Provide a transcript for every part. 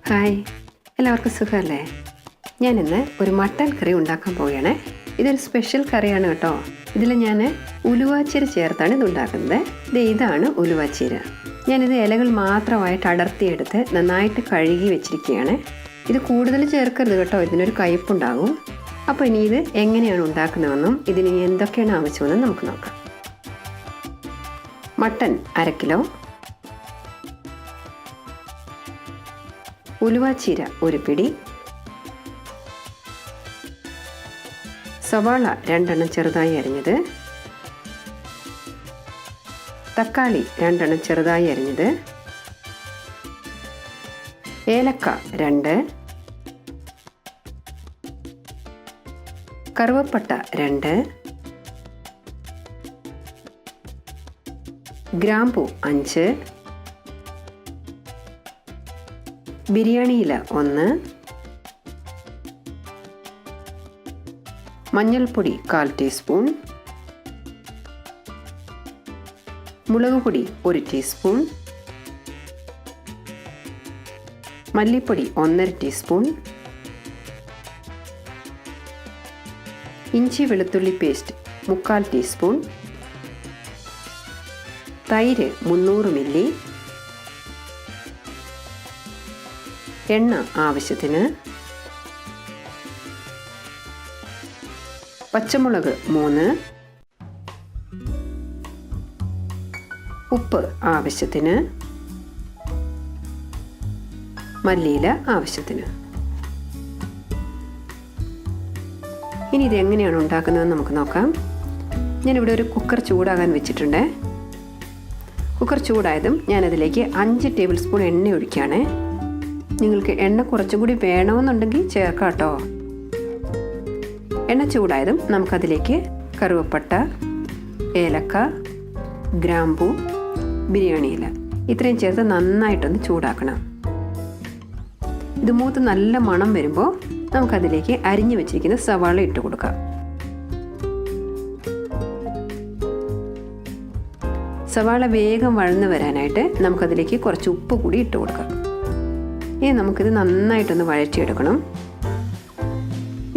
Hi, എല്ലാവർക്കും സുഖമല്ലേ? ഞാനിന്ന് ഒരു മട്ടൻ കറി ഉണ്ടാക്കാൻ പോവുകയാണ്. ഇതൊരു സ്പെഷ്യൽ കറിയാണ് കേട്ടോ. ഇതിൽ ഞാൻ ഉലുവാച്ചീര ചേർത്താണ് ഇത് ഉണ്ടാക്കുന്നത്. ഇതാണ് ഉലുവാച്ചീര. ഞാനിത് ഇലകൾ മാത്രമായിട്ട് അടർത്തിയെടുത്ത് നന്നായിട്ട് കഴുകി വെച്ചിരിക്കുകയാണ്. ഇത് കൂടുതൽ ചേർക്കരുത് കേട്ടോ, ഇതിനൊരു കയ്പ്പുണ്ടാകും. അപ്പോൾ ഇനി ഇത് എങ്ങനെയാണ് ഉണ്ടാക്കുന്നതെന്നും ഇതിന് എന്തൊക്കെയാണ് ആവശ്യമെന്നും നമുക്ക് നോക്കാം. മട്ടൻ 1/2 കിലോ, ഉലുവാച്ചീര 1 പിടി, സവാള 2 എണ്ണം ചെറുതായി അരിഞ്ഞത്, തക്കാളി 2 എണ്ണം ചെറുതായി അരിഞ്ഞത്, ഏലക്ക 2, കറുവപ്പട്ട 2, ഗ്രാമ്പൂ 5, ബിരിയാണി ഇല 1, മഞ്ഞൾപ്പൊടി 1/4 ടീസ്പൂൺ, മുളക് പൊടി 1 ടീസ്പൂൺ, മല്ലിപ്പൊടി 1/2 ടീസ്പൂൺ, ഇഞ്ചി വെളുത്തുള്ളി പേസ്റ്റ് 3/4 ടീസ്പൂൺ, തൈര് 300 മില്ലി, എണ്ണ ആവശ്യത്തിന്, പച്ചമുളക് 3, ഉപ്പ് ആവശ്യത്തിന്, മല്ലിയില ആവശ്യത്തിന്. ഇനി ഇതെങ്ങനെയാണ് ഉണ്ടാക്കുന്നതെന്ന് നമുക്ക് നോക്കാം. ഞാനിവിടെ ഒരു കുക്കർ ചൂടാകാൻ വെച്ചിട്ടുണ്ട്. കുക്കർ ചൂടായതും ഞാനതിലേക്ക് 5 ടേബിൾ സ്പൂൺ എണ്ണ ഒഴിക്കുകയാണ്. നിങ്ങൾക്ക് എണ്ണ കുറച്ചും കൂടി വേണമെന്നുണ്ടെങ്കിൽ ചേർക്കാം കേട്ടോ. എണ്ണ ചൂടായതും നമുക്കതിലേക്ക് കറുവപ്പട്ട, ഏലക്ക, ഗ്രാമ്പൂ, ബിരിയാണി ഇല ഇത്രയും ചേർത്ത് നന്നായിട്ടൊന്ന് ചൂടാക്കണം. ഇത് മൂത്ത് നല്ല മണം വരുമ്പോൾ നമുക്കതിലേക്ക് അരിഞ്ഞു വെച്ചിരിക്കുന്ന സവാള ഇട്ട് കൊടുക്കാം. സവാള വേഗം വഴന്നു വരാനായിട്ട് നമുക്കതിലേക്ക് കുറച്ച് ഉപ്പ് കൂടി ഇട്ട് കൊടുക്കാം. ഇനി നമുക്കിത് നന്നായിട്ടൊന്ന് വഴറ്റിയെടുക്കണം.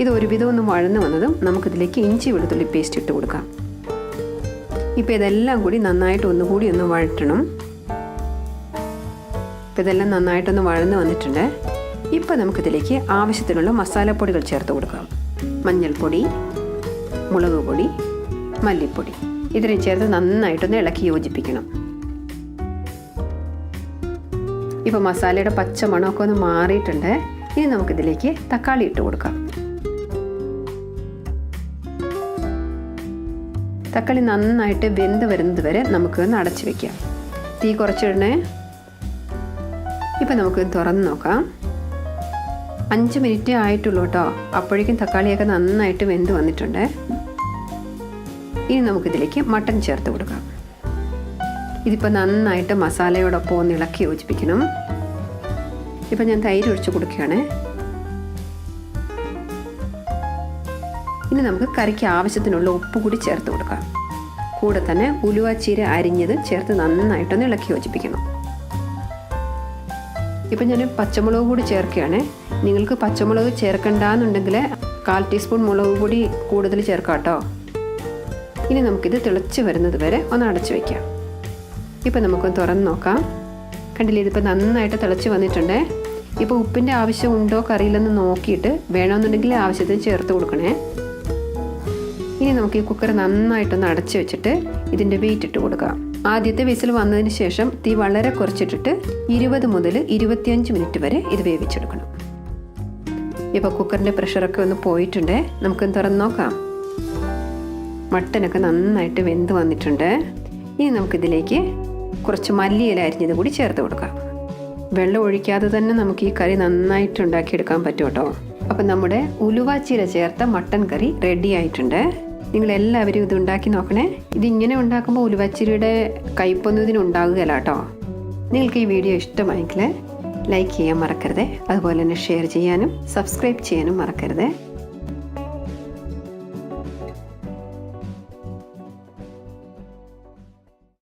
ഇത് ഒരുവിധം ഒന്ന് വഴന്നു വന്നതും നമുക്കിതിലേക്ക് ഇഞ്ചി വെളുത്തുള്ളി പേസ്റ്റ് ഇട്ട് കൊടുക്കാം. ഇപ്പോൾ ഇതെല്ലാം കൂടി നന്നായിട്ട് ഒന്നുകൂടി ഒന്ന് വഴറ്റണം. ഇപ്പോൾ ഇതെല്ലാം നന്നായിട്ടൊന്ന് വഴന്നു വന്നിട്ടുണ്ട്. ഇപ്പോൾ നമുക്കിതിലേക്ക് ആവശ്യത്തിനുള്ള മസാലപ്പൊടികൾ ചേർത്ത് കൊടുക്കാം. മഞ്ഞൾപ്പൊടി, മുളക് പൊടി, മല്ലിപ്പൊടി ഇത്രയും ചേർത്ത് നന്നായിട്ടൊന്ന് ഇളക്കി യോജിപ്പിക്കണം. ഇപ്പോൾ മസാലയുടെ പച്ച മണമൊക്കെ ഒന്ന് മാറിയിട്ടുണ്ട്. ഇനി നമുക്കിതിലേക്ക് തക്കാളി ഇട്ട് കൊടുക്കാം. തക്കാളി നന്നായിട്ട് വെന്ത് വരുന്നത് വരെ നമുക്ക് ഒന്ന് അടച്ചു വെക്കാം. തീ കുറച്ചിടണേ. ഇപ്പം നമുക്ക് തുറന്ന് നോക്കാം. 5 മിനിറ്റ് ആയിട്ടുള്ളൂ കേട്ടോ. അപ്പോഴേക്കും തക്കാളിയൊക്കെ നന്നായിട്ട് വെന്ത് വന്നിട്ടുണ്ട്. ഇനി നമുക്കിതിലേക്ക് മട്ടൻ ചേർത്ത് കൊടുക്കാം. ഇതിപ്പോൾ നന്നായിട്ട് മസാലയോടൊപ്പം ഒന്ന് ഇളക്കി യോജിപ്പിക്കണം. ഇപ്പം ഞാൻ തൈര് ഒഴിച്ച് കൊടുക്കുകയാണ്. ഇനി നമുക്ക് കറിക്ക് ആവശ്യത്തിനുള്ള ഉപ്പ് കൂടി ചേർത്ത് കൊടുക്കാം. കൂടെ തന്നെ ഉലുവാച്ചീര അരിഞ്ഞത് ചേർത്ത് നന്നായിട്ടൊന്ന് ഇളക്കി യോജിപ്പിക്കണം. ഇപ്പം ഞാൻ പച്ചമുളക് കൂടി ചേർക്കുകയാണ്. നിങ്ങൾക്ക് പച്ചമുളക് ചേർക്കണ്ടെന്നുണ്ടെങ്കിൽ 1/4 ടീസ്പൂൺ മുളക് പൊടി കൂടുതൽ ചേർക്കാം കേട്ടോ. ഇനി നമുക്കിത് തിളച്ച് വരുന്നത് വരെ ഒന്ന് അടച്ചു വയ്ക്കാം. ഇപ്പം നമുക്കൊന്ന് തുറന്ന് നോക്കാം. കണ്ടില്ലേ, ഇതിപ്പോൾ നന്നായിട്ട് തിളച്ച് വന്നിട്ടുണ്ട്. ഇപ്പോൾ ഉപ്പിൻ്റെ ആവശ്യം ഉണ്ടോ കറിയിലെന്ന് നോക്കിയിട്ട് വേണമെന്നുണ്ടെങ്കിൽ ആവശ്യത്തിന് ചേർത്ത് കൊടുക്കണേ. ഇനി നമുക്ക് ഈ കുക്കർ നന്നായിട്ടൊന്ന് അടച്ചു വെച്ചിട്ട് ഇതിൻ്റെ വെയിറ്റ് ഇട്ട് കൊടുക്കാം. ആദ്യത്തെ വിസിൽ വന്നതിന് ശേഷം തീ വളരെ കുറച്ചിട്ടിട്ട് 20 മുതൽ 25 മിനിറ്റ് വരെ ഇത് വേവിച്ചെടുക്കണം. ഇപ്പോൾ കുക്കറിൻ്റെ പ്രഷറൊക്കെ ഒന്ന് പോയിട്ടുണ്ട്. നമുക്കൊന്ന് തുറന്ന് നോക്കാം. മട്ടനൊക്കെ നന്നായിട്ട് വെന്ത് വന്നിട്ടുണ്ട്. ഇനി നമുക്കിതിലേക്ക് കുറച്ച് മല്ലിയില അരിഞ്ഞത് കൂടി ചേർത്ത് കൊടുക്കാം. വെള്ളം ഒഴിക്കാതെ തന്നെ നമുക്ക് ഈ കറി നന്നായിട്ട് ഉണ്ടാക്കിയെടുക്കാൻ പറ്റും കേട്ടോ. അപ്പം നമ്മുടെ ഉലുവാച്ചീര ചേർത്ത മട്ടൻ കറി റെഡി ആയിട്ടുണ്ട്. നിങ്ങളെല്ലാവരും ഇത് ഉണ്ടാക്കി നോക്കണേ. ഇതിങ്ങനെ ഉണ്ടാക്കുമ്പോൾ ഉലുവാച്ചീരയുടെ കയ്പൊന്നും ഇതിനുണ്ടാകുകയില്ല കേട്ടോ. നിങ്ങൾക്ക് ഈ വീഡിയോ ഇഷ്ടമായെങ്കിൽ ലൈക്ക് ചെയ്യാൻ മറക്കരുത്. അതുപോലെ തന്നെ ഷെയർ ചെയ്യാനും സബ്സ്ക്രൈബ് ചെയ്യാനും മറക്കരുത്.